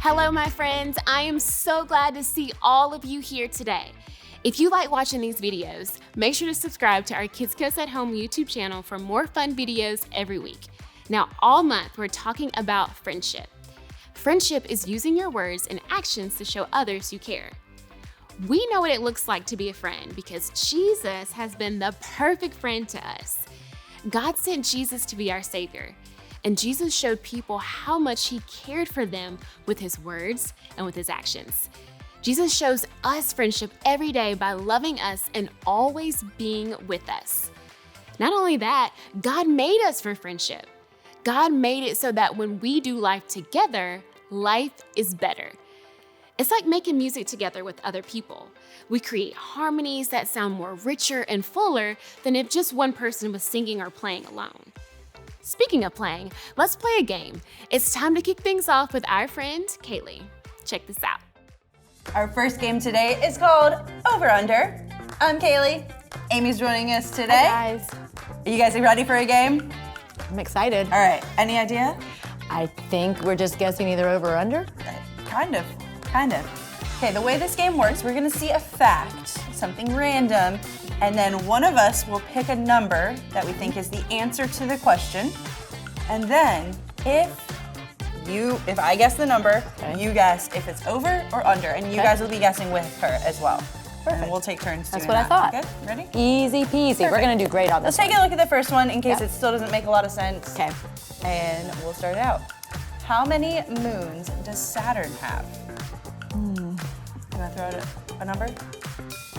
Hello, my friends. I am so glad to see all of you here today. If you like watching these videos, make sure to subscribe to our Kidscoast at Home YouTube channel for more fun videos every week. Now, all month, we're talking about friendship. Friendship is using your words and actions to show others you care. We know what it looks like to be a friend because Jesus has been the perfect friend to us. God sent Jesus to be our Savior, and Jesus showed people how much He cared for them with His words and with His actions. Jesus shows us friendship every day by loving us and always being with us. Not only that, God made us for friendship. God made it so that when we do life together, life is better. It's like making music together with other people. We create harmonies that sound more richer and fuller than if just one person was singing or playing alone. Speaking of playing, let's play a game. It's time to kick things off with our friend, Kaylee. Check this out. Our first game today is called Over Under. I'm Kaylee. Amy's joining us today. Hi guys. Are you guys ready for a game? I'm excited. All right, any idea? I think we're just guessing either over or under. Kind of. Okay, the way this game works, we're gonna see a fact, something random, and then one of us will pick a number that we think is the answer to the question. And then if I guess the number, okay, you guess if it's over or under, and you guys will be guessing with her as well. Perfect. And we'll take turns That's doing what that. I thought. Okay, ready? Easy peasy. Perfect. We're gonna do great on Let's this take a look at the first one in case Yeah. it still doesn't make a lot of sense. Okay. And we'll start it out. How many moons does Saturn have? You wanna throw out a number?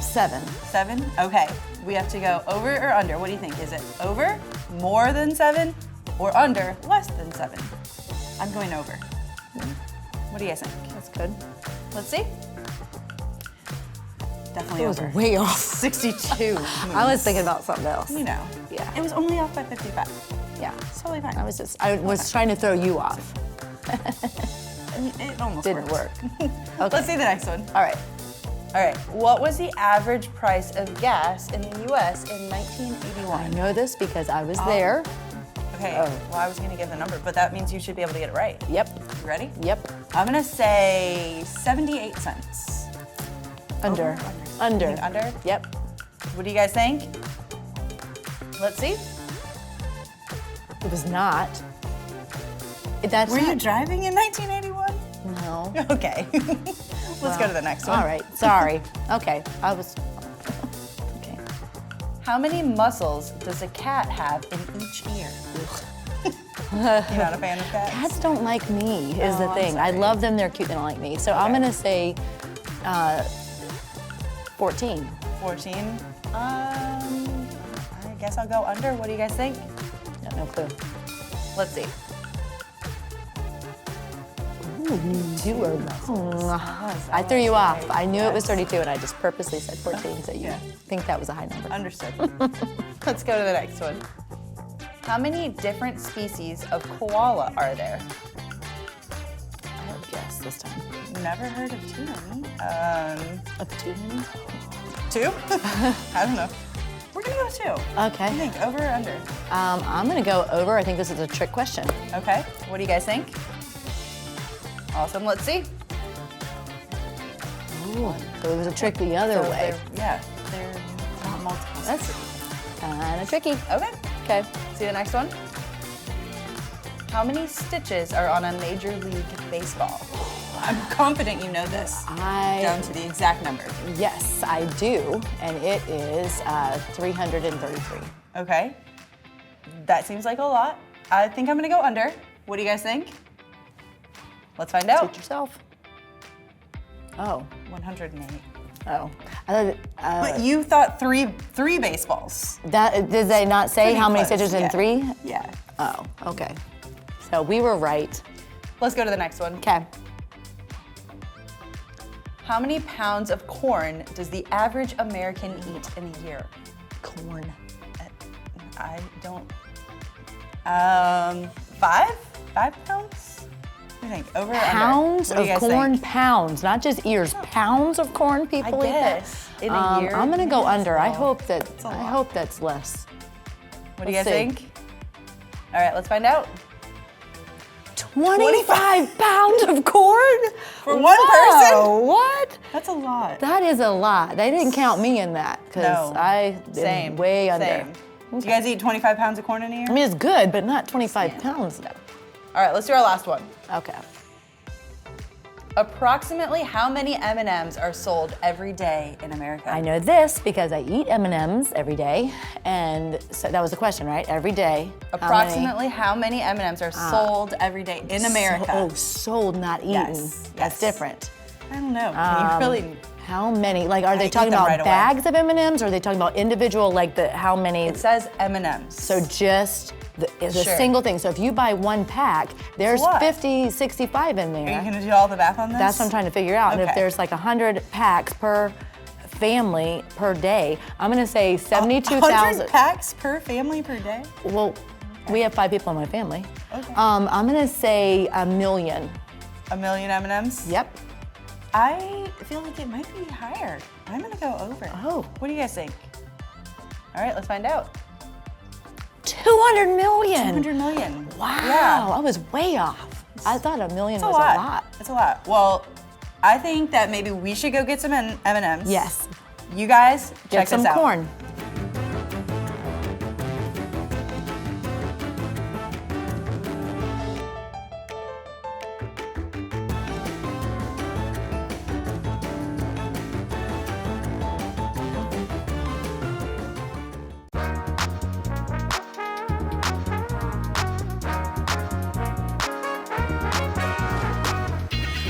7. 7? Okay. We have to go over or under. What do you think? Is it over, more than 7, or under, less than 7? I'm going over. What do you guys think? That's good. Let's see. Definitely It was over. way off. 62 moons. I was thinking about something else. You know. Yeah. It was only off by 55. Yeah. It's totally fine. I was trying to throw you off. It almost Didn't work. Okay. Let's see the next one. All right. All right. What was the average price of gas in the U.S. in I 1981? know this because I was there. Okay. Oh. Well, I was gonna give the number, but that means you should be able to get it right. Yep. You ready? Yep. I'm gonna say 78 cents. Under. Over? Under. You think under? Yep. What do you guys think? Let's see. It was not. That's Were not. you driving in 1981? No. Okay. Let's go to the next one. All right. Sorry. Okay. I was. Okay. How many muscles does a cat have in each ear? You're not a fan of cats? Cats don't like me, is the Oh, I'm thing. I sorry. love them, they're cute, they don't like me. So I'm Okay. gonna say 14. 14. I guess I'll go under. What do you guys think? No clue. Let's see. Ooh, 2 or was. I threw you Right. off. I knew it was Yes. 32 and I just purposely said 14 so you Yeah. think that was a high number. Understood. Let's go to the next one. How many different species of koala are there? I would guess this time. Never heard of too many. Of 2 many? 2? I don't know. We're gonna go 2. Okay. What do you think? Over or under? I'm gonna go over. I think this is a trick question. Okay. What do you guys think? Awesome. Let's see. Ooh, so it was a trick the other So way. they're not multiple. That's kind of tricky. Okay. Okay. See the next one? How many stitches are on a Major League Baseball? I'm confident you know this. Down to the exact number. Yes, I do, and it is 333. Okay. That seems like a lot. I think I'm gonna go under. What do you guys think? Let's find out. Suit yourself. Oh, 108. oh. I thought, But you thought three baseballs. that did they not say Pretty how many close, stitches in yeah. 3? Yeah. Oh, okay. So we were right. Let's go to the next one. Okay. How many pounds of corn does the average American eat in a year? Corn. I don't. 5? 5 pounds? What do you think? Over or under? Pounds What do of you guys corn, think? pounds, not just ears. Pounds of corn I people eat that. guess. In a year. I'm gonna go That's under. a I lot. hope that. That's a I lot. hope that's less. What do you guys Let's see. think? All right, let's find out. 25 pounds of corn? For one person? What? That's a lot. That is a lot. They didn't count me in that because No. I am way under. Same. Do you guys eat 25 pounds of corn in a year? I mean, it's good, but not 25 pounds. All right, let's do our last one. Okay. Approximately how many M&Ms are sold every day in America? I know this because I eat M&Ms every day, and so that was the question, right? Every day. Approximately how many M&Ms are sold every day in America? Sold, not eaten. Yes, That's yes. different. I don't know. Can you really? How many? Like, are they eat talking them about right away. bags of M&Ms, or are they talking about individual, like how many? It says M&Ms. So just the Sure. single thing. So if you buy one pack, there's a lot. 50, 65 in Are you there. gonna do all the math on this? That's what I'm trying to figure out. And if Okay. there's like 100 packs per family per day, I'm gonna say 72,000. 100 packs per family per day? Well, we have 5 people in my family. Okay. I'm gonna say 1 million. 1 million M&Ms? Yep. I feel like it might be higher. I'm gonna go over. Oh. What do you guys think? All right, let's find out. 200 million. 200 million. Wow, Yeah. I was way off. I thought 1 million It's a was lot. a lot. It's a lot. Well, I think that maybe we should go get some M&Ms. Yes. You guys, Get check some this out. corn.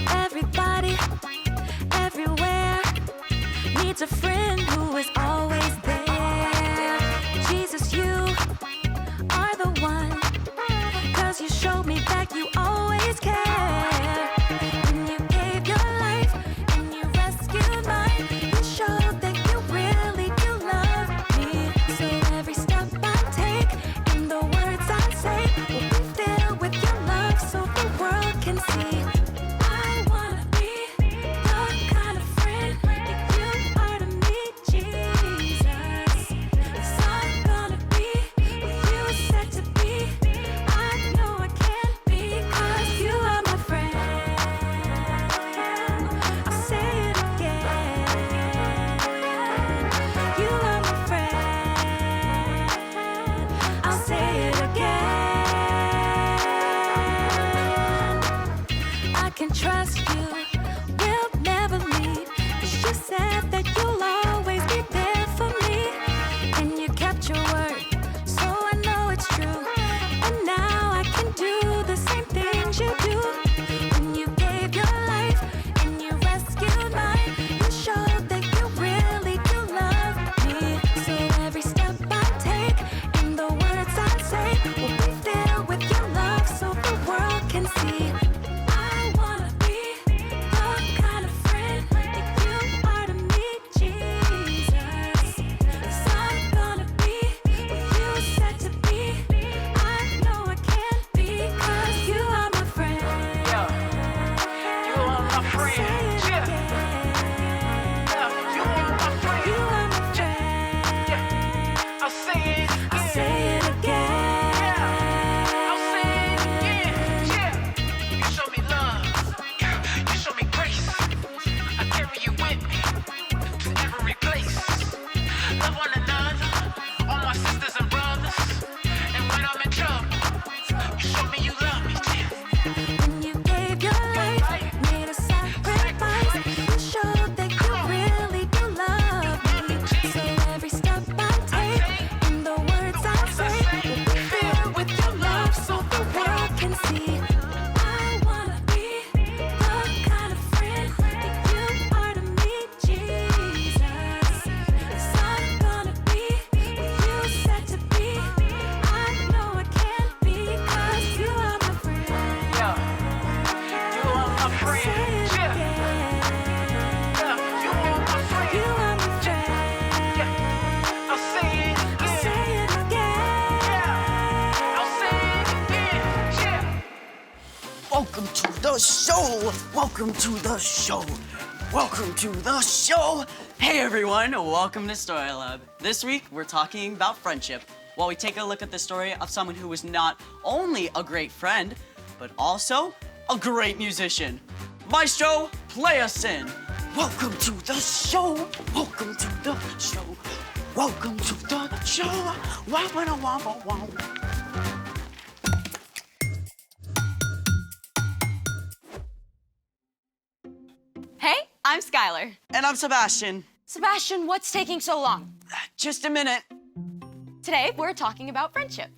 Everybody, everywhere, needs a friend who is always there. Jesus, you are the one, 'cause you showed me that you always care. When you gave your life and you rescued mine, you showed that you really do love me. So every step I take and the words I say will be filled with your love so the world can see. I wanna be the kind of friend that you are to me, Jesus. 'Cause I'm gonna be what you said to be. I know I can be 'cause you are my friend. I'll say it again. You are my friend. I'll say it again. I can trust you, we'll never leave. 'Cause you said that you'll always be there for me. And you kept your word, so I know it's true. And now I can do the same things you do. When you gave your life and you rescued mine, you showed that you really do love me. So every step I take and the words I say will be filled with your love so the world can see. I wanna be the kind of friend that you are to me, Jesus. 'Cause I'm gonna be what you said to be. I know I can be 'cause you are my friend. You are my friend. Say it Yeah. again. You are my friend. You are my friend. I'll say it I'll again. say it again. I'll say it again. Yeah. You show me love. You show me grace. I carry you with me to every place. Love one another, all my sisters and brothers. And when I'm in trouble, you show me you love me. Yeah. When you gave your life, made a sacrifice, you showed that you really do love me. So every step I take and the words I say will be filled with your love so the world can see. I wanna be the kind of friend that you are to me, Jesus. 'Cause I'm gonna be what you said to be. I know I can be 'cause you are my friend. Yeah. You are my friend. Yeah. Yeah. You are my friend. You are my friend. I'll say it I'll again. say it again. I'll say it again. Yeah. Welcome to the show. Welcome to the show. Welcome to the show. Hey everyone, welcome to Story Lab. This week we're talking about friendship. While we take a look at the story of someone who was not only a great friend, but also a great musician. Maestro, play us in. Welcome to the show. Welcome to the show. Welcome to the show. Wow, wow, wow, wow, wow. Hey, I'm Skylar. And I'm Sebastian. Sebastian, what's taking so long? Just a minute. Today, we're talking about friendship,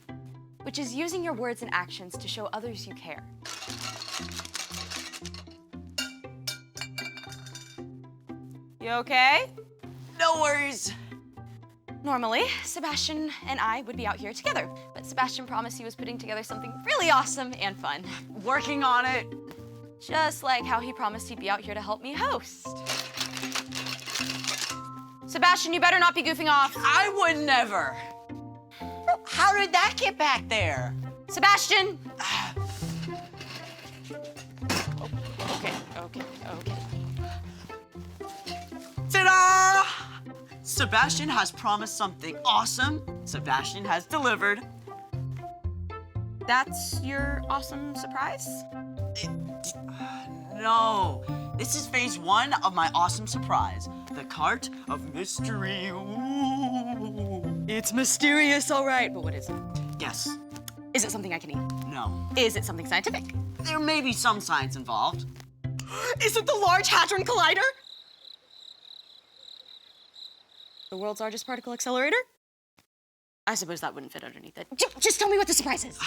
which is using your words and actions to show others you care. You okay? No worries. Normally, Sebastian and I would be out here together, but Sebastian promised he was putting together something really awesome and fun. Working on it. Just like how he promised he'd be out here to help me host. Sebastian, you better not be goofing off. I would never. How did that get back there? Sebastian! Okay. Ta-da! Sebastian has promised something awesome. Sebastian has delivered. That's your awesome surprise? No, this is phase 1 of my awesome surprise. The cart of mystery. Ooh. It's mysterious, all right, but what is it? Yes. Is it something I can eat? No. Is it something scientific? There may be some science involved. Is it the Large Hadron Collider? The world's largest particle accelerator? I suppose that wouldn't fit underneath it. Just tell me what the surprise is.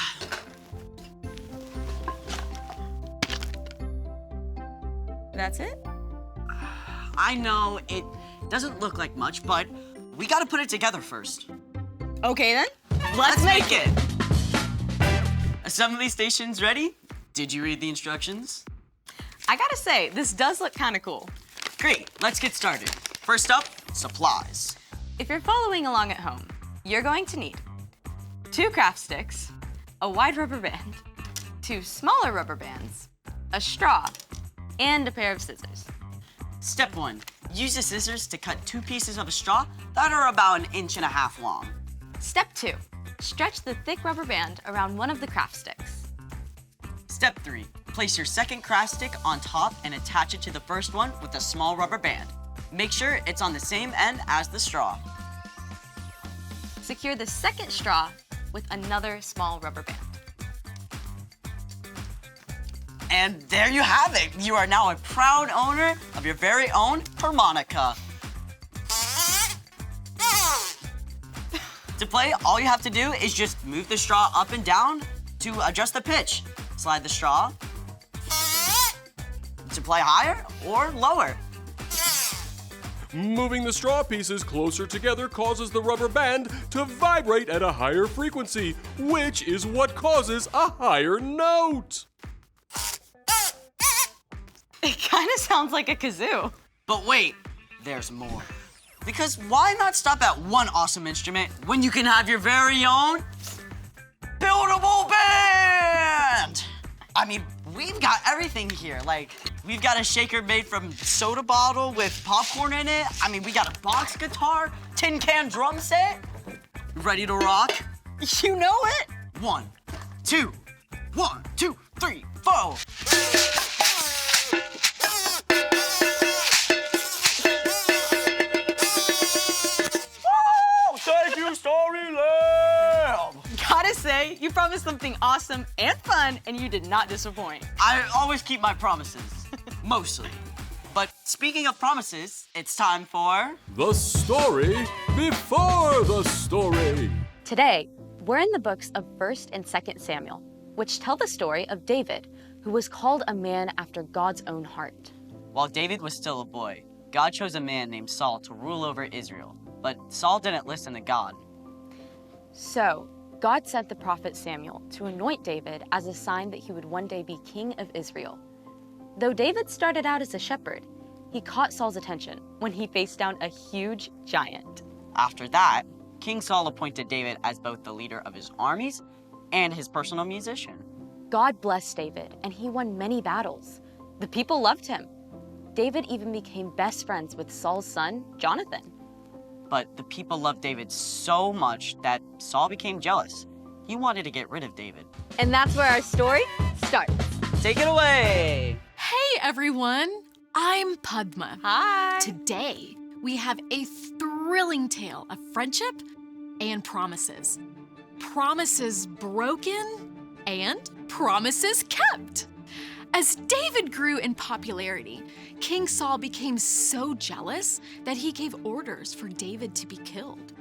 That's it? I know it doesn't look like much, but we gotta put it together first. Okay then. Let's make it! Assembly stations ready? Did you read the instructions? I gotta say, this does look kind of cool. Great, let's get started. First up, supplies. If you're following along at home, you're going to need 2 craft sticks, a wide rubber band, 2 smaller rubber bands, a straw, and a pair of scissors. Step 1, use the scissors to cut 2 pieces of a straw that are about 1.5 inches long. Step 2, stretch the thick rubber band around one of the craft sticks. Step 3, place your second craft stick on top and attach it to the first one with a small rubber band. Make sure it's on the same end as the straw. Secure the second straw with another small rubber band. And there you have it. You are now a proud owner of your very own harmonica. To play, all you have to do is just move the straw up and down to adjust the pitch. Slide the straw to play higher or lower. Moving the straw pieces closer together causes the rubber band to vibrate at a higher frequency, which is what causes a higher note. It kind of sounds like a kazoo. But wait, there's more. Because why not stop at one awesome instrument when you can have your very own buildable band? I mean, we've got everything here. Like, we've got a shaker made from soda bottle with popcorn in it. I mean, we got a box guitar, tin can drum set. Ready to rock? You know it? 1, 2, 1, 2, 3, 4. Thank you, Story Lab! Gotta say, you promised something awesome and fun, and you did not disappoint. I always keep my promises, mostly. But speaking of promises, it's time for... The story before the story. Today, we're in the books of 1st and 2nd Samuel, which tell the story of David, who was called a man after God's own heart. While David was still a boy, God chose a man named Saul to rule over Israel. But Saul didn't listen to God. So, God sent the prophet Samuel to anoint David as a sign that he would one day be king of Israel. Though David started out as a shepherd, he caught Saul's attention when he faced down a huge giant. After that, King Saul appointed David as both the leader of his armies and his personal musician. God blessed David, and he won many battles. The people loved him. David even became best friends with Saul's son, Jonathan. But the people loved David so much that Saul became jealous. he wanted to get rid of David. And that's where our story starts. Take it away! Hey everyone, I'm Padma. Hi. Today, we have a thrilling tale of friendship and promises. Promises broken and promises kept. As David grew in popularity, King Saul became so jealous that he gave orders for David to be killed.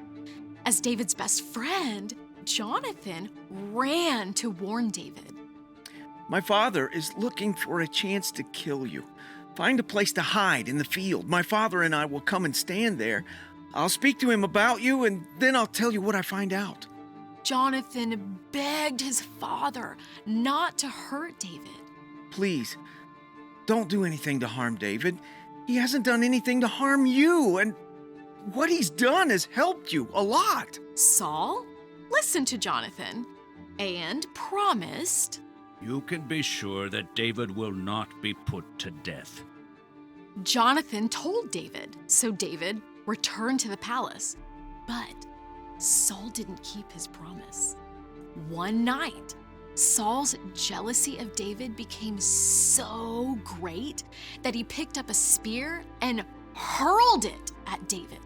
As David's best friend, Jonathan ran to warn David. My father is looking for a chance to kill you. Find a place to hide in the field. My father and I will come and stand there. I'll speak to him about you, and then I'll tell you what I find out. Jonathan begged his father not to hurt David. Please, don't do anything to harm David. He hasn't done anything to harm you, and what he's done has helped you a lot. Saul listened to Jonathan and promised. You can be sure that David will not be put to death. Jonathan told David, so David returned to the palace. But Saul didn't keep his promise. One night, Saul's jealousy of David became so great that he picked up a spear and hurled it at David.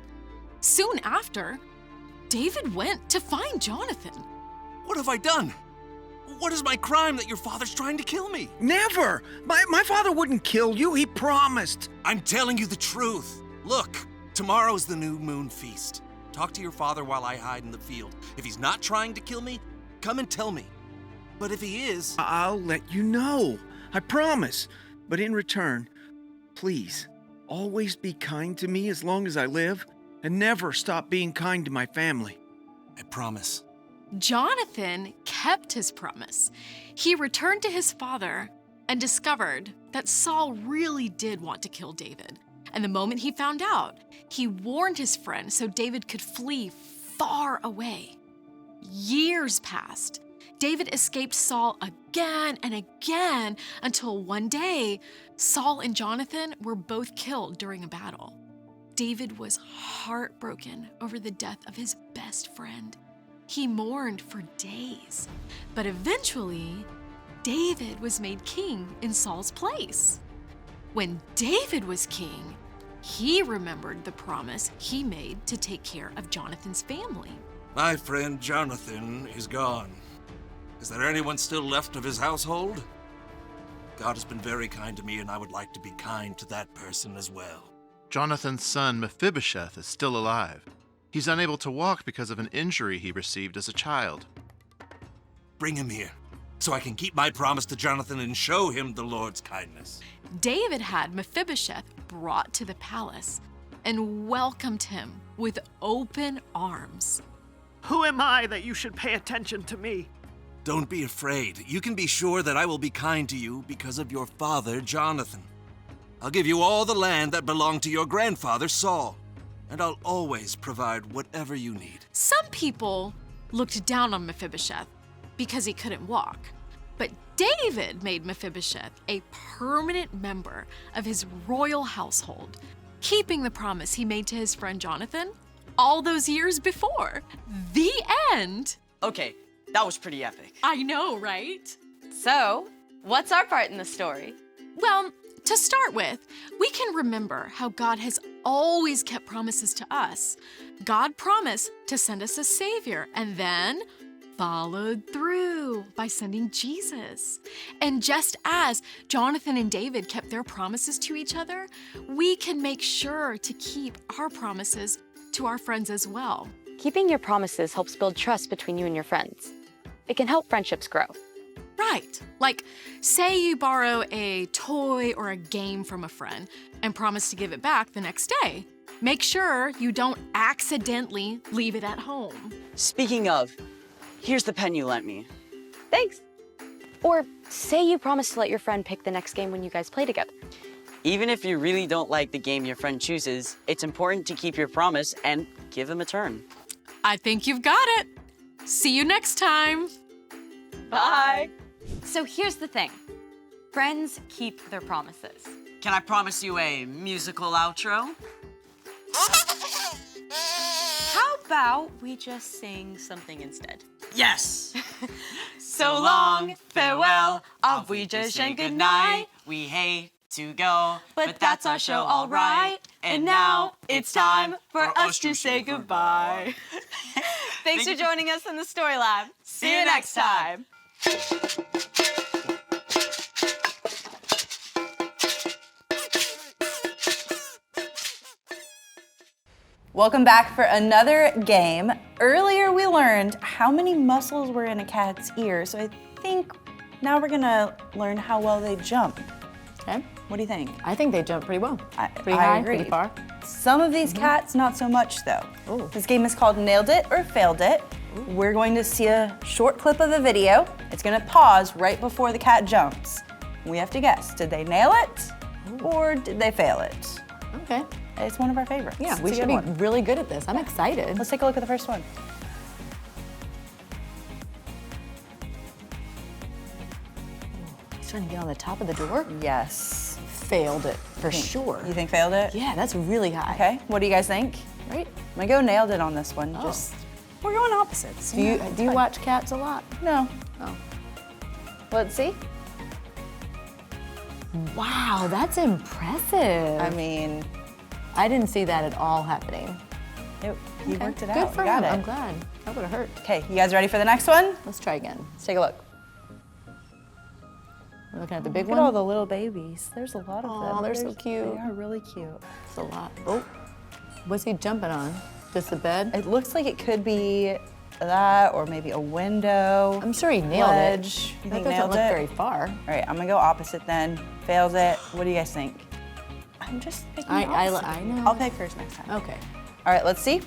Soon after, David went to find Jonathan. What have I done? What is my crime that your father's trying to kill me? Never! My father wouldn't kill you, he promised. I'm telling you the truth. Look, tomorrow's the new moon feast. Talk to your father while I hide in the field. If he's not trying to kill me, come and tell me. But if he is... I'll let you know. I promise. But in return, please, always be kind to me as long as I live, and never stop being kind to my family. I promise. Jonathan kept his promise. He returned to his father and discovered that Saul really did want to kill David. And the moment he found out, he warned his friend so David could flee far away. Years passed. David escaped Saul again and again until one day, Saul and Jonathan were both killed during a battle. David was heartbroken over the death of his best friend. He mourned for days, but eventually, David was made king in Saul's place. When David was king, he remembered the promise he made to take care of Jonathan's family. My friend Jonathan is gone. Is there anyone still left of his household? God has been very kind to me, and I would like to be kind to that person as well. Jonathan's son Mephibosheth is still alive. He's unable to walk because of an injury he received as a child. Bring him here, so I can keep my promise to Jonathan and show him the Lord's kindness. David had Mephibosheth brought to the palace and welcomed him with open arms. Who am I that you should pay attention to me? Don't be afraid. You can be sure that I will be kind to you because of your father, Jonathan. I'll give you all the land that belonged to your grandfather, Saul, and I'll always provide whatever you need. Some people looked down on Mephibosheth because he couldn't walk, but David made Mephibosheth a permanent member of his royal household, keeping the promise he made to his friend Jonathan all those years before. The end. Okay, that was pretty epic. I know, right? So, what's our part in the story? Well, to start with, we can remember how God has always kept promises to us. God promised to send us a Savior and then followed through by sending Jesus. And just as Jonathan and David kept their promises to each other, we can make sure to keep our promises to our friends as well. Keeping your promises helps build trust between you and your friends. It can help friendships grow. Right. Like, say you borrow a toy or a game from a friend and promise to give it back the next day. Make sure you don't accidentally leave it at home. Speaking of, here's the pen you lent me. Thanks. Or say you promise to let your friend pick the next game when you guys play together. Even if you really don't like the game your friend chooses, it's important to keep your promise and give them a turn. I think you've got it. See you next time. Bye. So here's the thing. Friends keep their promises. Can I promise you a musical outro? How about we just sing something instead? Yes! So long, farewell, auf Wiedersehen, good night. We hate to go, but that's our show, all right. And now it's time for us to say goodbye. Thanks for joining us in the Story Lab. See you next time. Welcome back for another game. Earlier we learned how many muscles were in a cat's ear, so I think now we're gonna learn how well they jump. Okay. What do you think? I think they jump pretty well. Pretty I high, agree. pretty far. Some of these cats, not so much though. Ooh. This game is called Nailed It or Failed It. We're going to see a short clip of the video. It's gonna pause right before the cat jumps. We have to guess, did they nail it or did they fail it? Okay. It's one of our favorites. Yeah, It's we a should good be one. really good at this. I'm excited. Let's take a look at the first one. He's trying to get on the top of the door. Yes. Failed it, for sure. You think failed it? Yeah, that's really high. Okay, what do you guys think? Right? I'm gonna go nailed it on this one. Just, we're going opposites. Do you it's do you fine. watch cats a lot? No. Oh. Let's see. Wow, that's impressive. I mean, I didn't see that at all happening. he worked it out. Good for You got him. it. I'm glad. That would have hurt. Okay, you guys ready for the next one? Let's try again. Let's take a look. We're looking at the big Look one. at all the little babies. There's a lot of them. Aw, they're so They cute. are really cute. It's a lot. Oh, what's he jumping on? Just the bed? It looks like it could be that or maybe a window. I'm sure he nailed ledge. it. You That think doesn't nailed look it? very far. All right, I'm gonna go opposite then. Failed it. What do you guys think? I'm just picking I opposite. know. I'll pick first next time. Okay. All right, let's see.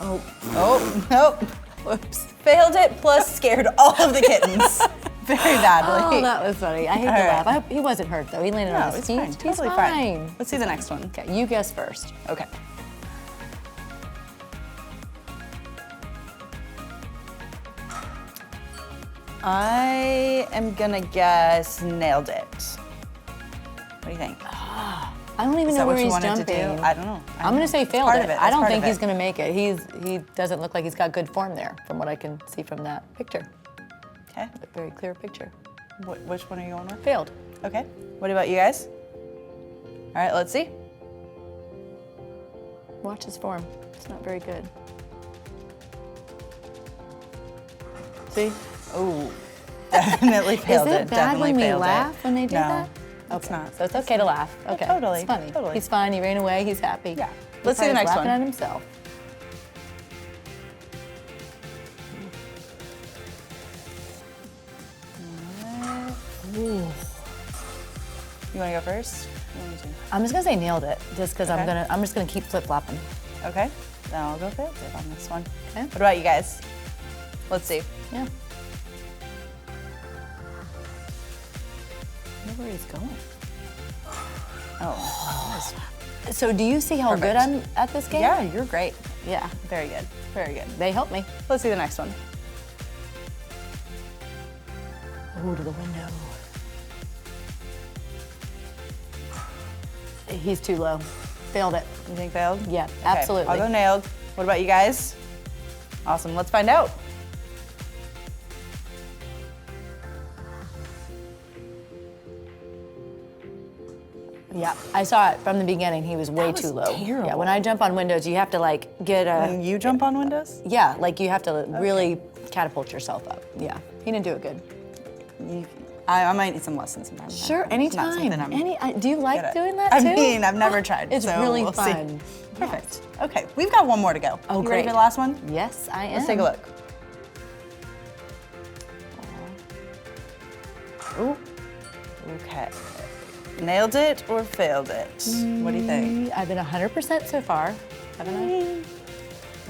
Oh, nope. Whoops. Failed it plus scared all of the kittens very badly. Oh, that was funny. I hate to All right. laugh. I hope he wasn't hurt though. He landed No, on his it's feet. fine. He's Totally fine. fine. Let's see the next one. Okay, you guess first. Okay. I am gonna guess nailed it. What do you think? I don't even Is know that where what you he's wanted jumping. to do? I don't know. I'm gonna say failed part it. of it. I That's don't part think of he's it. gonna make it. He doesn't look like he's got good form there, from what I can see from that picture. Okay. A very clear picture. Which one are you going with? Failed. Okay. What about you guys? All right, let's see. Watch his form. It's not very good. See? Oh, definitely failed Is it. it bad Definitely when we failed laugh it. when they do No, that? it's not. So it's okay to laugh. Okay. totally, It's funny. totally. He's fine. He ran away. He's happy. Yeah. He Let's see the probably was next laughing one. at himself. Ooh. You want to go first? You want me to? I'm just gonna say nailed it, just because Okay. I'm just gonna keep flip flopping. Okay. Then I'll go failed it on this one. Okay. What about you guys? Let's see. Yeah. I know where he's going. Oh. So do you see how good I'm at this game? Yeah, you're great. Yeah. Very good. Very good. They help me. Let's see the next one. Oh, to the window. He's too low. Failed it. You think failed? Yeah, Okay, absolutely. I'll go nailed. What about you guys? Awesome. Let's find out. Yeah, I saw it from the beginning. He was way was too low. terrible. Yeah, when I jump on windows, you have to like get a. When you jump on windows? Yeah, like you have to really catapult yourself up. Yeah, he didn't do it good. I might need some lessons sometime. Sure, It's not anytime. something I'm Do you like good at. doing that I too? mean, I've never tried. It's so really we'll see. fun. Perfect. Okay, we've got one more to go. Oh, you great. ready for the last one? Yes, I am. Let's take a look. Ooh. Okay. Nailed it or failed it? What do you think? I've been 100% so far, haven't I?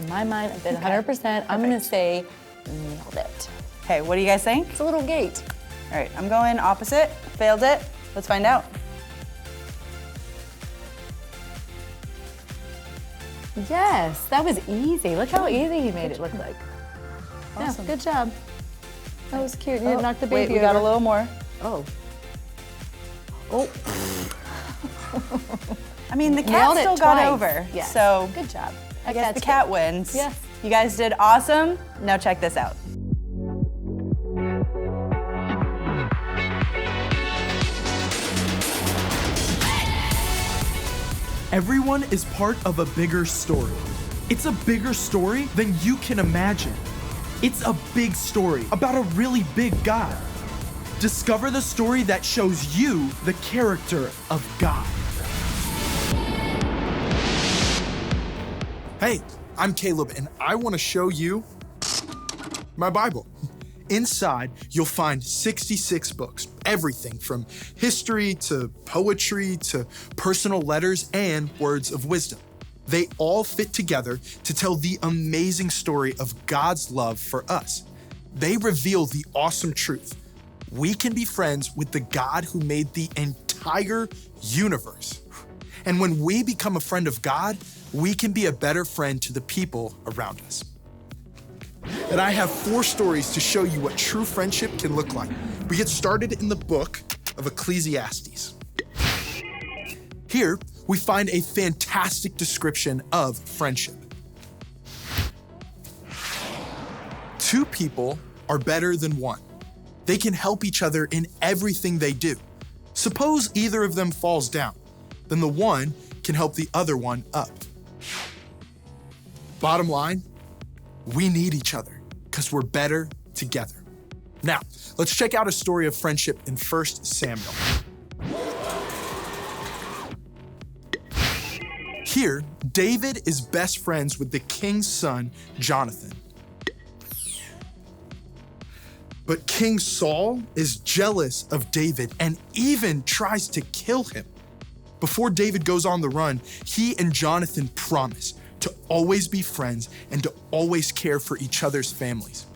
In my mind, I've been 100%. I'm gonna say nailed it. Okay, what do you guys think? It's a little gate. All right, I'm going opposite. Failed it. Let's find out. Yes, that was easy. Look how easy he made it look like. Awesome. Yeah, good job. That was cute. You Oh, didn't knock the wait, baby we got a over. little more. Oh. Oh. I mean, the cat Nailed it still got twice. over. Yes. So Good job. I That guess cat's the cat good. wins. Yes. You guys did awesome. Now check this out. Everyone is part of a bigger story. It's a bigger story than you can imagine. It's a big story about a really big God. Discover the story that shows you the character of God. Hey, I'm Caleb, and I want to show you my Bible. Inside, you'll find 66 books, everything from history to poetry to personal letters and words of wisdom. They all fit together to tell the amazing story of God's love for us. They reveal the awesome truth. We can be friends with the God who made the entire universe. And when we become a friend of God, we can be a better friend to the people around us. And I have 4 stories to show you what true friendship can look like. We get started in the book of Ecclesiastes. Here, we find a fantastic description of friendship. 2 people are better than 1. They can help each other in everything they do. Suppose either of them falls down, then the one can help the other one up. Bottom line, we need each other because we're better together. Now, let's check out a story of friendship in 1 Samuel. Here, David is best friends with the king's son, Jonathan. But King Saul is jealous of David and even tries to kill him. Before David goes on the run, he and Jonathan promise to always be friends and to always care for each other's families.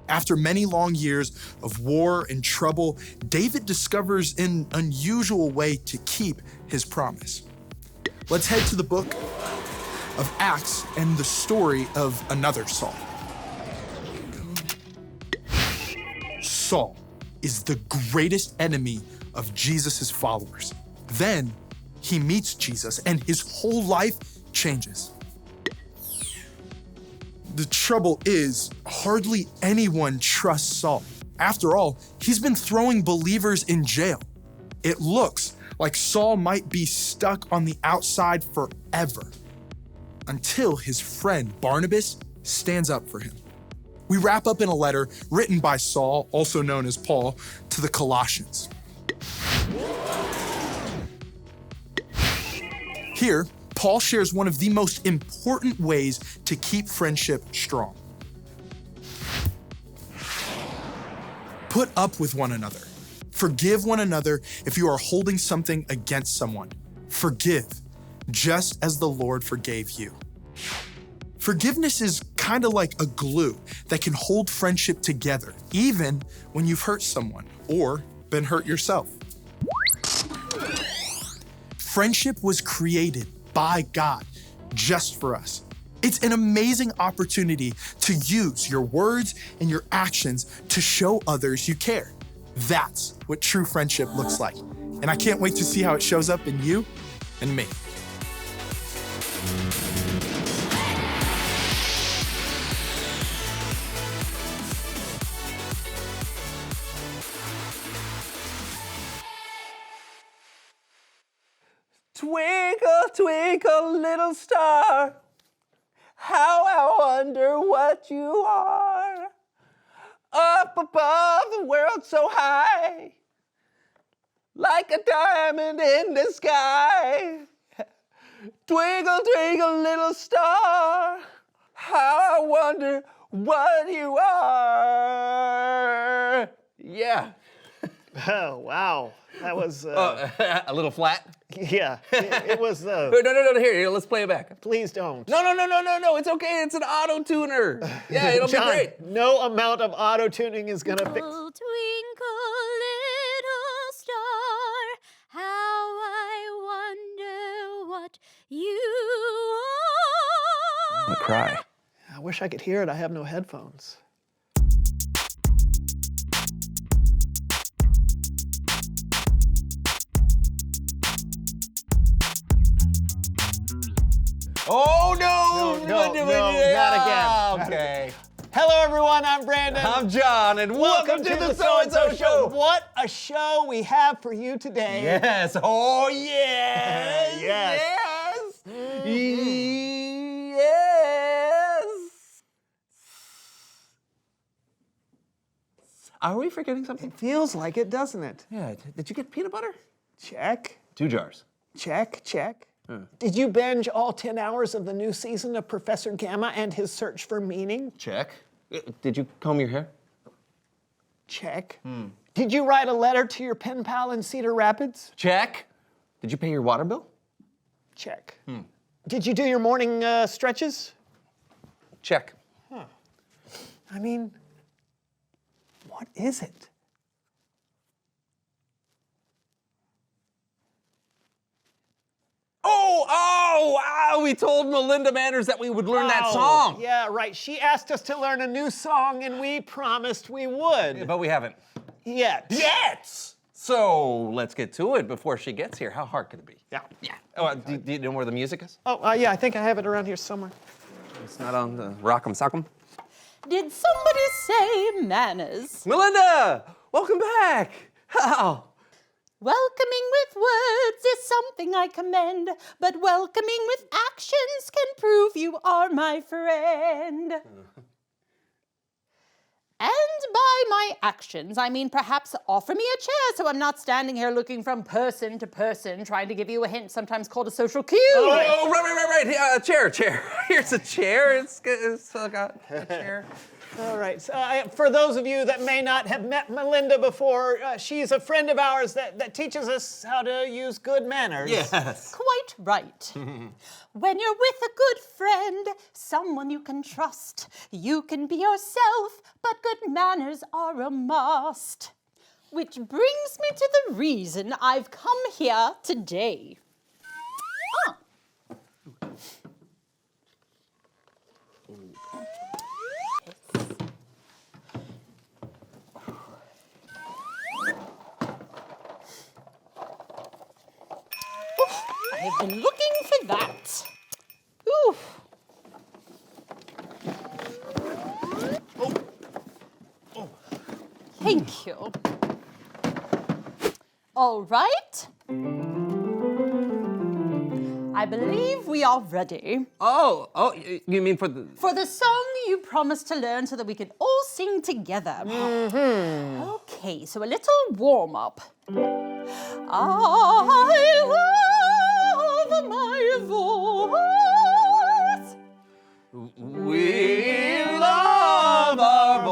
After many long years of war and trouble, David discovers an unusual way to keep his promise. Let's head to the book of Acts and the story of another Saul. Saul is the greatest enemy of Jesus' followers. Then he meets Jesus and his whole life changes. The trouble is, hardly anyone trusts Saul. After all, he's been throwing believers in jail. It looks like Saul might be stuck on the outside forever until his friend Barnabas stands up for him. We wrap up in a letter written by Saul, also known as Paul, to the Colossians. Here, Paul shares one of the most important ways to keep friendship strong. Put up with one another. Forgive one another if you are holding something against someone. Forgive, just as the Lord forgave you. Forgiveness is kind of like a glue that can hold friendship together, even when you've hurt someone or been hurt yourself. Friendship was created by God just for us. It's an amazing opportunity to use your words and your actions to show others you care. That's what true friendship looks like. And I can't wait to see how it shows up in you and me. Twinkle, twinkle, little star, how I wonder what you are. Up above the world so high, like a diamond in the sky. Twinkle, twinkle, little star, how I wonder what you are. Yeah. Oh, wow. That was... a little flat? Yeah, it was... No, here, let's play it back. Please don't. No, it's okay, it's an auto-tuner. Yeah, it'll John, be great. No amount of auto-tuning is gonna fix... Twinkle, little star, how I wonder what you are. I'm gonna cry. I wish I could hear it. I have no headphones. Oh, no. No, not again. Okay. Hello, everyone. I'm Brandon. I'm John, and welcome to the So-and-so Show. What a show we have for you today. Yes. Oh, yes. Yes. Yes. Are we forgetting something? It feels like it, doesn't it? Yeah. Did you get peanut butter? Check. 2 jars. Check. Did you binge all 10 hours of the new season of Professor Gamma and his search for meaning? Check. Did you comb your hair? Check. Did you write a letter to your pen pal in Cedar Rapids? Check. Did you pay your water bill? Check. Did you do your morning stretches? Check. I mean, what is it? Oh, we told Melinda Manners that we would learn that song. Yeah, right. She asked us to learn a new song, and we promised we would. But we haven't. Yet. So let's get to it before she gets here. How hard could it be? Yeah. Oh, do you know where the music is? Oh, yeah, I think I have it around here somewhere. It's not on the Rock'em Sock'em. Did somebody say manners? Melinda, welcome back. How? Welcoming with words is something I commend, but welcoming with actions can prove you are my friend. And by my actions, I mean perhaps offer me a chair so I'm not standing here looking from person to person, trying to give you a hint, sometimes called a social cue. Oh, right. Yeah, chair. Here's a chair. It's got a chair. All right. So, for those of you that may not have met Melinda before, she's a friend of ours that teaches us how to use good manners. Yes. Quite right. When you're with a good friend, someone you can trust, you can be yourself, but good manners are a must. Which brings me to the reason I've come here today. I have been looking for that. Ooh. Thank you. All right. I believe we are ready. Oh, you mean for the... For the song you promised to learn so that we could all sing together. Okay, so a little warm-up. I love my voice. We love our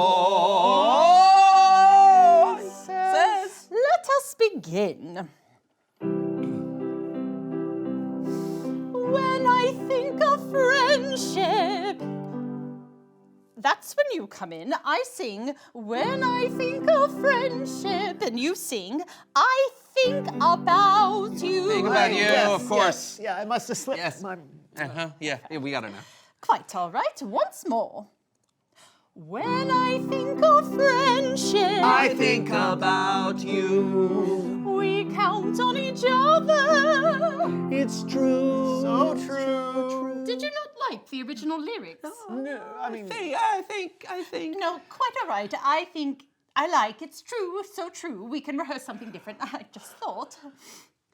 voices. Let us begin. When I think of friendship, that's when you come in. I sing, when I think of friendship, and you sing, I think about you. Think about you, of course. Yeah, I must have slipped. Yes. Yeah, we got it now. Quite all right. Once more. When I think of friendship, I think about you. We count on each other. It's true. So true. Did you not like the original lyrics? No, I mean... I think. No, quite all right. I think I like. It's true, so true. We can rehearse something different. I just thought.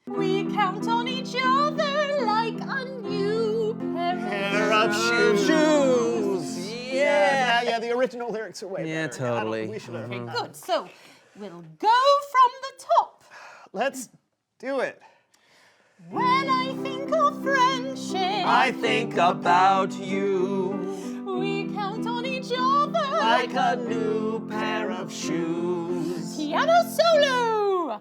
We count on each other like a new pair of shoes. Yeah. The original lyrics are way better. Yeah, totally. We should have. Good. So we'll go from the top. Let's do it. When I think of friendship, I think about you. We count on each other Like a new pair of shoes. Piano solo.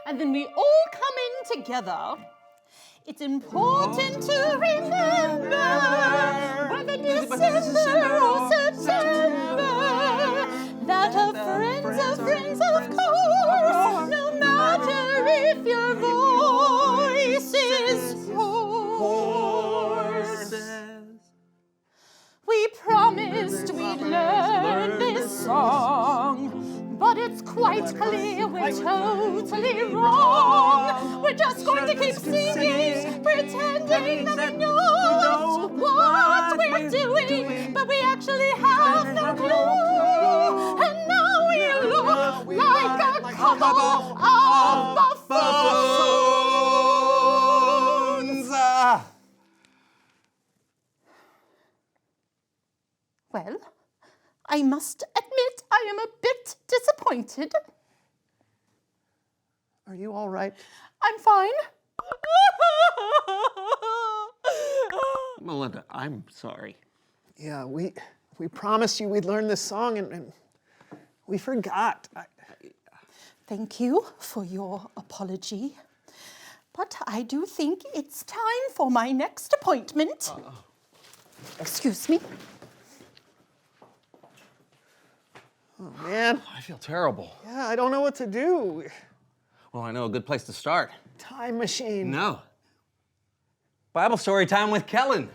And then we all come in together. It's important to remember whether December or September that a friend's of course, no matter if your voice is hoarse. we're totally wrong. We're just going to keep singing, pretending that we know what we're doing, but we actually have no clue. And now we look like a couple of buffoons. Well, I must admit I am a bit disappointed. Are you all right? I'm fine. Melinda, I'm sorry. Yeah, we promised you we'd learn this song, and we forgot. Thank you for your apology. But I do think it's time for my next appointment. Excuse me. Oh, man. I feel terrible. Yeah, I don't know what to do. Well, I know a good place to start. Time machine. No. Bible story time with Kellen.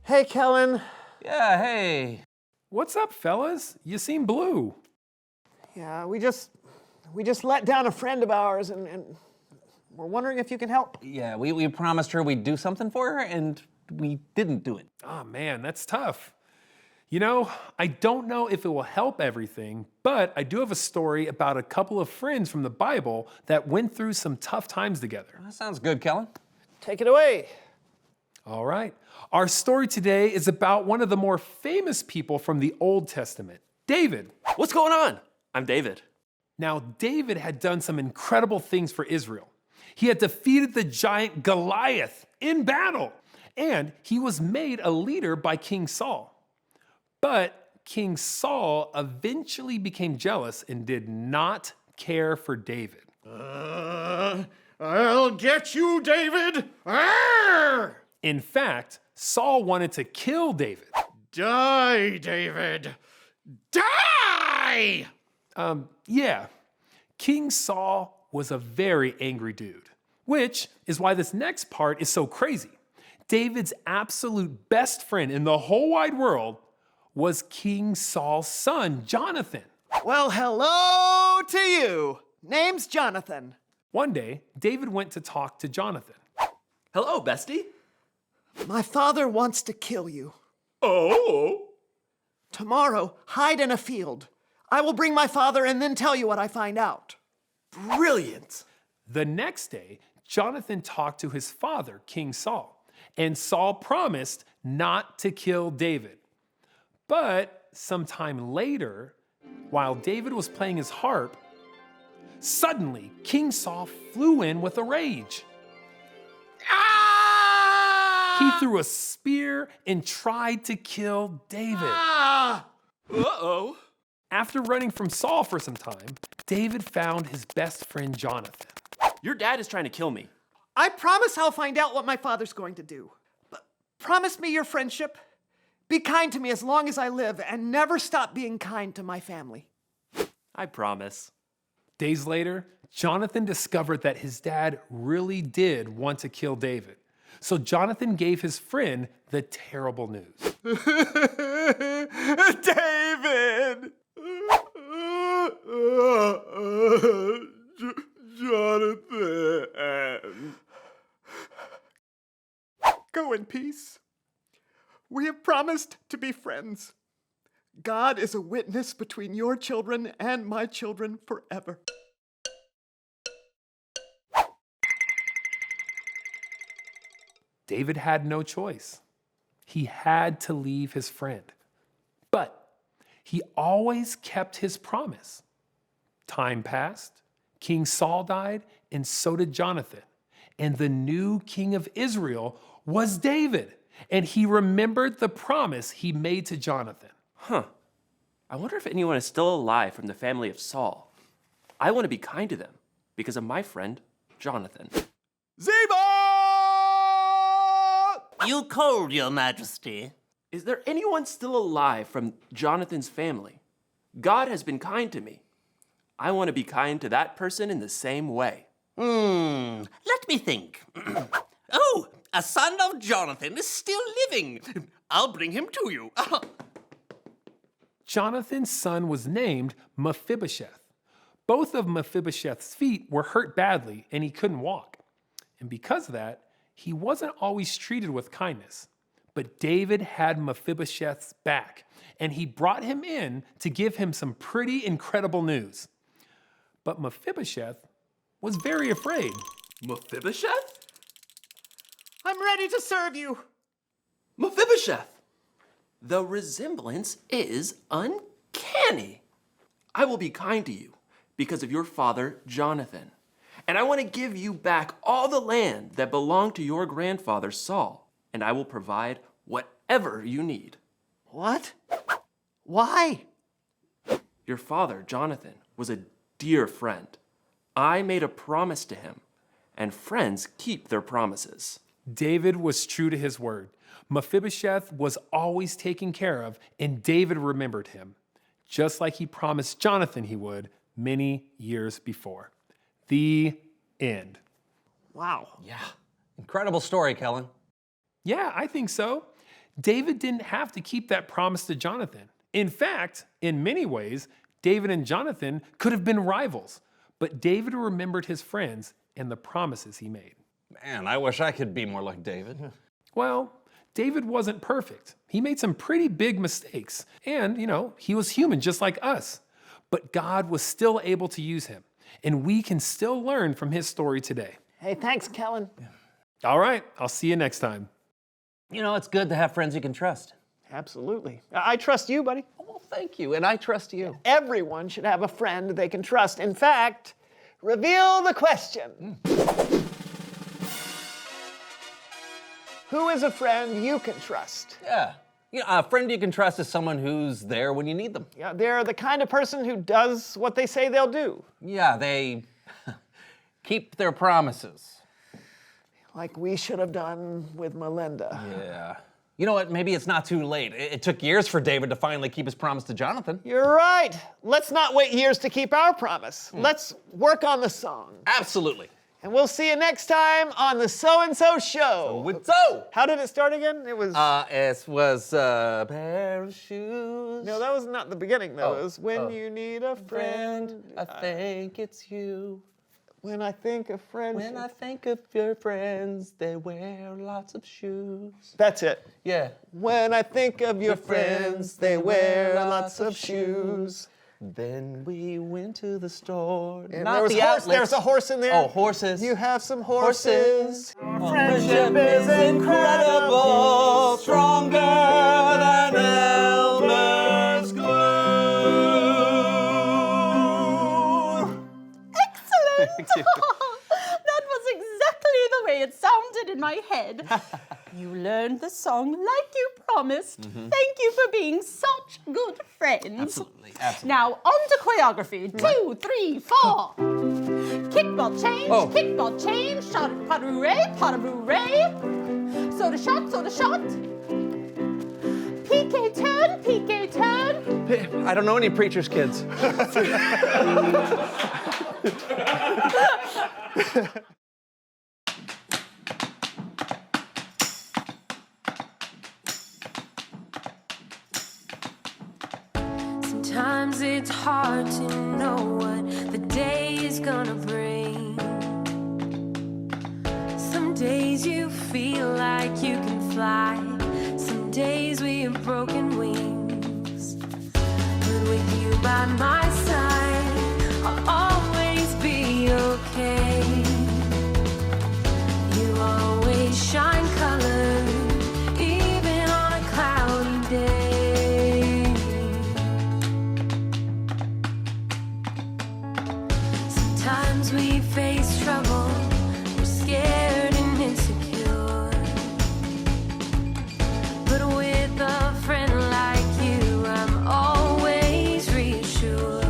Hey, Kellen. Yeah, hey. What's up, fellas? You seem blue. Yeah, we just let down a friend of ours, and we're wondering if you can help. Yeah, we promised her we'd do something for her, and we didn't do it. Oh man, that's tough. You know, I don't know if it will help everything, but I do have a story about a couple of friends from the Bible that went through some tough times together. That sounds good, Kellen. Take it away. All right. Our story today is about one of the more famous people from the Old Testament, David. What's going on? I'm David. Now, David had done some incredible things for Israel. He had defeated the giant Goliath in battle, and he was made a leader by King Saul. But King Saul eventually became jealous and did not care for David. I'll get you, David! Arr! In fact, Saul wanted to kill David. Die, David! Die! Yeah. King Saul was a very angry dude, which is why this next part is so crazy. David's absolute best friend in the whole wide world was King Saul's son, Jonathan. Well, hello to you. Name's Jonathan. One day, David went to talk to Jonathan. Hello, bestie. My father wants to kill you. Oh? Tomorrow, hide in a field. I will bring my father and then tell you what I find out. Brilliant. The next day, Jonathan talked to his father, King Saul, and Saul promised not to kill David. But sometime later, while David was playing his harp, suddenly King Saul flew in with a rage. He threw a spear and tried to kill David. Uh-oh. After running from Saul for some time, David found his best friend Jonathan. Your dad is trying to kill me. I promise I'll find out what my father's going to do. But promise me your friendship. Be kind to me as long as I live and never stop being kind to my family. I promise. Days later, Jonathan discovered that his dad really did want to kill David. So Jonathan gave his friend the terrible news. David! Jonathan. Go in peace. We have promised to be friends. God is a witness between your children and my children forever. David had no choice. He had to leave his friend. But he always kept his promise. Time passed, King Saul died, and so did Jonathan. And the new king of Israel was David. And he remembered the promise he made to Jonathan. Huh. I wonder if anyone is still alive from the family of Saul. I want to be kind to them because of my friend, Jonathan. Ziba! You cold, your majesty. Is there anyone still alive from Jonathan's family? God has been kind to me. I want to be kind to that person in the same way. Let me think. Oh, a son of Jonathan is still living. I'll bring him to you. Jonathan's son was named Mephibosheth. Both of Mephibosheth's feet were hurt badly and he couldn't walk. And because of that, he wasn't always treated with kindness. But David had Mephibosheth's back, and he brought him in to give him some pretty incredible news. But Mephibosheth was very afraid. Mephibosheth? I'm ready to serve you. Mephibosheth! The resemblance is uncanny. I will be kind to you because of your father, Jonathan. And I want to give you back all the land that belonged to your grandfather, Saul. And I will provide whatever you need. What? Why? Your father, Jonathan, was a dear friend. I made a promise to him, and friends keep their promises. David was true to his word. Mephibosheth was always taken care of, and David remembered him, just like he promised Jonathan he would many years before. The end. Wow. Yeah. Incredible story, Kellen. Yeah, I think so. David didn't have to keep that promise to Jonathan. In fact, in many ways, David and Jonathan could have been rivals, but David remembered his friends and the promises he made. Man, I wish I could be more like David. Well, David wasn't perfect. He made some pretty big mistakes. And, he was human just like us. But God was still able to use him. And we can still learn from his story today. Hey, thanks, Kellen. All right, I'll see you next time. It's good to have friends you can trust. Absolutely. I trust you, buddy. Well, thank you, and I trust you. Everyone should have a friend they can trust. In fact, reveal the question. Who is a friend you can trust? Yeah. A friend you can trust is someone who's there when you need them. Yeah, they're the kind of person who does what they say they'll do. Yeah, they keep their promises. Like we should have done with Melinda. Yeah. You know what? Maybe it's not too late. It took years for David to finally keep his promise to Jonathan. You're right. Let's not wait years to keep our promise. Let's work on the song. Absolutely. And we'll see you next time on the So-and-So Show. So. How did it start again? It was... It was a pair of shoes. No, that was not the beginning, though. It was when you need a friend. I think it's you. When I think of friends. When I think of your friends, they wear lots of shoes. That's it. Yeah. When I think of your friends, they wear lots of shoes. Then we went to the store. And Not the outlets. There's a horse in there. Oh, horses. You have some horses. Friendship is incredible, stronger than Elmer's glue. Excellent! Thank you. That was exactly the way it sounded in my head. You learned the song like you promised. Mm-hmm. Thank you for being such good friends. Absolutely, absolutely. Now, on to choreography. 2, 3, 4. Kickball change, kickball change. Shot, padaroo-ray. Soda shot. PK turn. I don't know any preacher's kids. Sometimes it's hard to know what the day is gonna bring. Some days you feel like you can fly. Some days we have broken wings. But with you by my side, I'll always be okay. You always shine color, even on a cloudy day. Sometimes we face trouble, we're scared and insecure. But with a friend like you, I'm always reassured.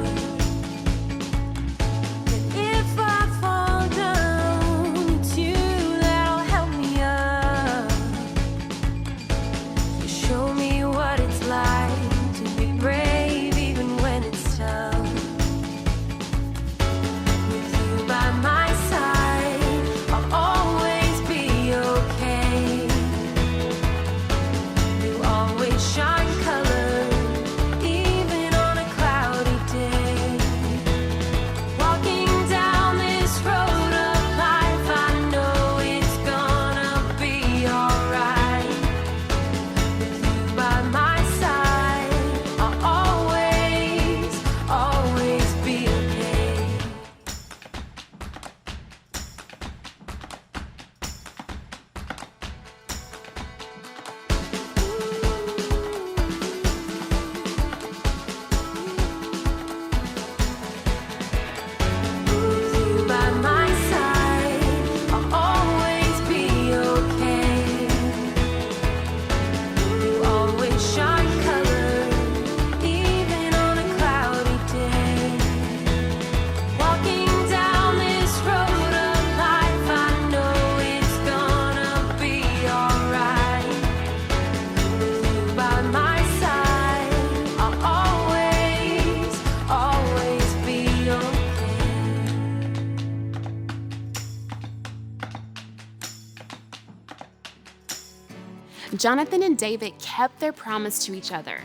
Jonathan and David kept their promise to each other.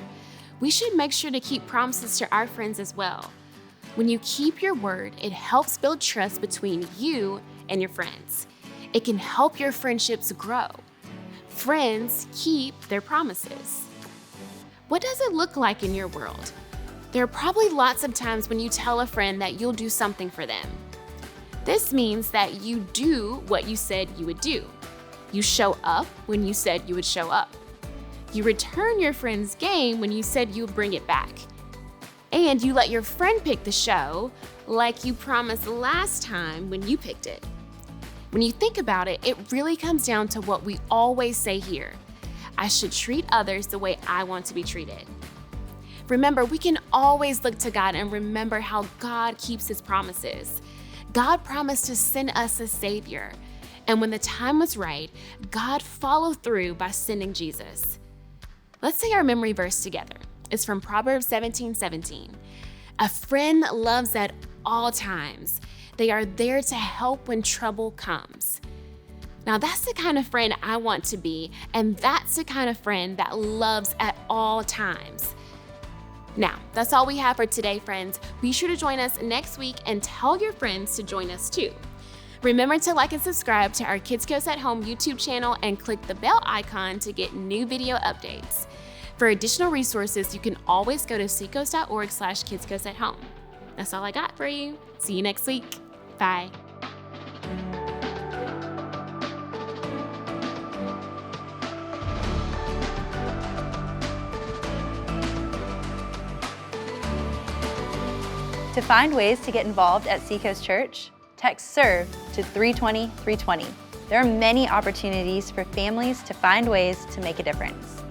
We should make sure to keep promises to our friends as well. When you keep your word, it helps build trust between you and your friends. It can help your friendships grow. Friends keep their promises. What does it look like in your world? There are probably lots of times when you tell a friend that you'll do something for them. This means that you do what you said you would do. You show up when you said you would show up. You return your friend's game when you said you'd bring it back. And you let your friend pick the show like you promised last time when you picked it. When you think about it, it really comes down to what we always say here. I should treat others the way I want to be treated. Remember, we can always look to God and remember how God keeps his promises. God promised to send us a Savior. And when the time was right, God followed through by sending Jesus. Let's say our memory verse together. It's from Proverbs 17:17. A friend loves at all times. They are there to help when trouble comes. Now that's the kind of friend I want to be, and that's the kind of friend that loves at all times. Now, that's all we have for today, friends. Be sure to join us next week and tell your friends to join us too. Remember to like and subscribe to our Kidscoast at Home YouTube channel and click the bell icon to get new video updates. For additional resources, you can always go to seacoast.org/kidscoast at home. That's all I got for you. See you next week. Bye. To find ways to get involved at Seacoast Church, text SERVE to 320 320. There are many opportunities for families to find ways to make a difference.